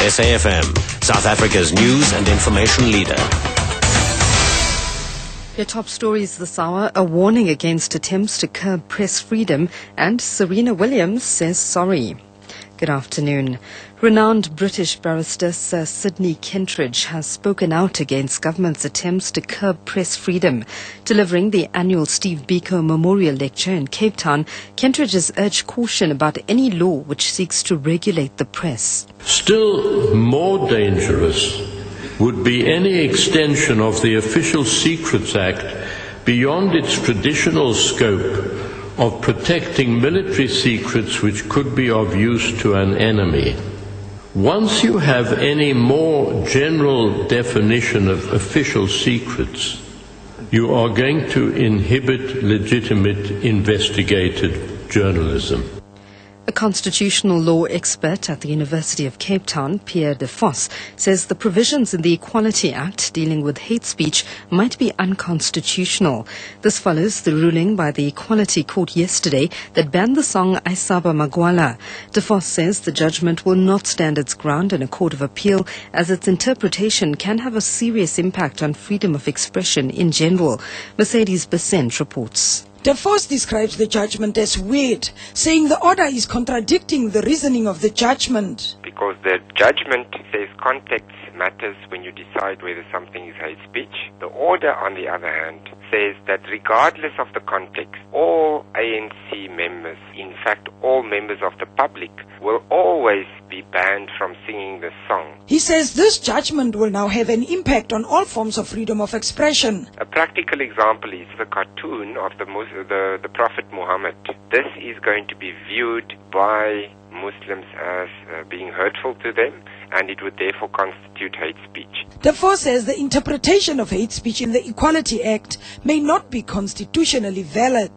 SAfm, South Africa's news and information leader. Your top stories this hour: a warning against attempts to curb press freedom, and Serena Williams says sorry. Good afternoon. Renowned British barrister Sir Sidney Kentridge has spoken out against government's attempts to curb press freedom. Delivering the annual Steve Biko Memorial Lecture in Cape Town, Kentridge has urged caution about any law which seeks to regulate the press. Still more dangerous would be any extension of the Official Secrets Act beyond its traditional scope of protecting military secrets which could be of use to an enemy. Once you have any more general definition of official secrets, you are going to inhibit legitimate investigative journalism. A constitutional law expert at the University of Cape Town, Pierre de Vos, says the provisions in the Equality Act dealing with hate speech might be unconstitutional. This follows the ruling by the Equality Court yesterday that banned the song Aisaba Magwala. De Vos says the judgment will not stand its ground in a court of appeal, as its interpretation can have a serious impact on freedom of expression in general. Mercedes Besent reports. De Vos describes the judgment as weird, saying the order is contradicting the reasoning of the judgment. Because the judgment says context matters when you decide whether something is hate speech. The order, on the other hand, says that regardless of the context, all ANC members, in fact all members of the public, will always be banned from singing the song. He says this judgment will now have an impact on all forms of freedom of expression. A practical example is the cartoon of the Prophet Muhammad. This is going to be viewed by Muslims as being hurtful to them, and it would therefore constitute hate speech. De Vos says the interpretation of hate speech in the Equality Act may not be constitutionally valid.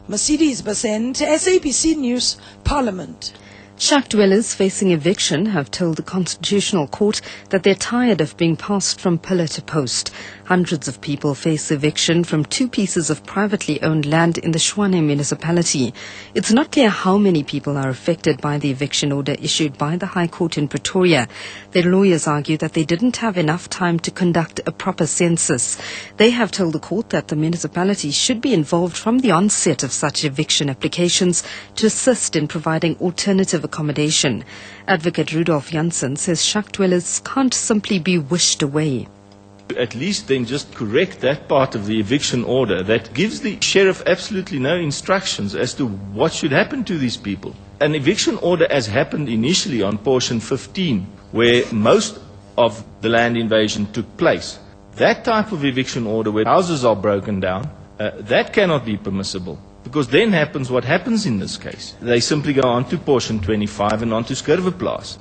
Mercedes Besent, SABC News, Parliament. Shack dwellers facing eviction have told the Constitutional Court that they're tired of being passed from pillar to post. Hundreds of people face eviction from two pieces of privately owned land in the Tshwane municipality. It's not clear how many people are affected by the eviction order issued by the High Court in Pretoria. Their lawyers argue that they didn't have enough time to conduct a proper census. They have told the court that the municipality should be involved from the onset of such eviction applications to assist in providing alternative accommodation. Advocate Rudolf Janssen says shack dwellers can't simply be wished away. At least then just correct that part of the eviction order that gives the sheriff absolutely no instructions as to what should happen to these people. An eviction order, as happened initially on portion 15, where most of the land invasion took place, that type of eviction order where houses are broken down, that cannot be permissible. Because then happens what happens in this case. They simply go on to portion 25 and on to Skurveplaas.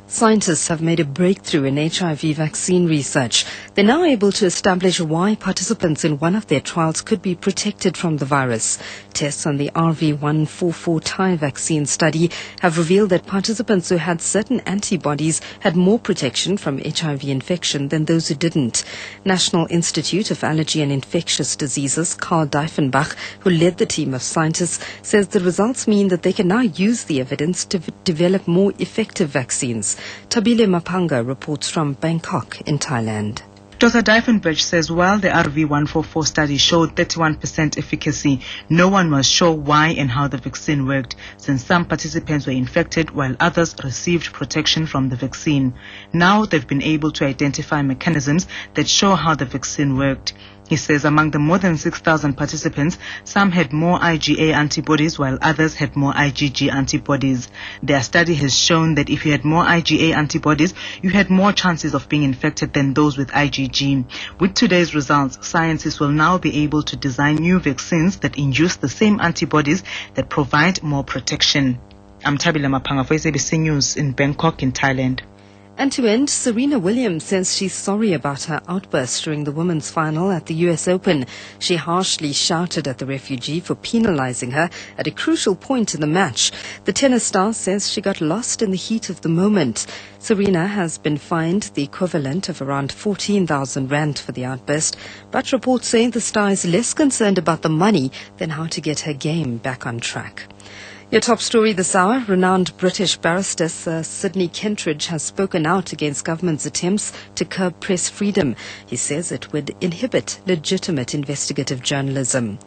Scientists have made a breakthrough in HIV vaccine research. They're now able to establish why participants in one of their trials could be protected from the virus. Tests on the RV144 Thai vaccine study have revealed that participants who had certain antibodies had more protection from HIV infection than those who didn't. National Institute of Allergy and Infectious Diseases, Karl Diefenbach, who led the team of scientists, says the results mean that they can now use the evidence to develop more effective vaccines. Tabile Mapanga reports from Bangkok in Thailand. Dr. Diefenbach says while the RV144 study showed 31% efficacy, no one was sure why and how the vaccine worked, since some participants were infected while others received protection from the vaccine. Now they've been able to identify mechanisms that show how the vaccine worked. He says among the more than 6,000 participants, some had more IgA antibodies while others had more IgG antibodies. Their study has shown that if you had more IgA antibodies, you had more chances of being infected than those with IgG. With today's results, scientists will now be able to design new vaccines that induce the same antibodies that provide more protection. I'm Tabila Mapanga for SABC News in Bangkok in Thailand. And to end, Serena Williams says she's sorry about her outburst during the women's final at the US Open. She harshly shouted at the refugee for penalizing her at a crucial point in the match. The tennis star says she got lost in the heat of the moment. Serena has been fined the equivalent of around 14,000 rand for the outburst, but reports say the star is less concerned about the money than how to get her game back on track. Your top story this hour, renowned British barrister Sir Sidney Kentridge has spoken out against government's attempts to curb press freedom. He says it would inhibit legitimate investigative journalism.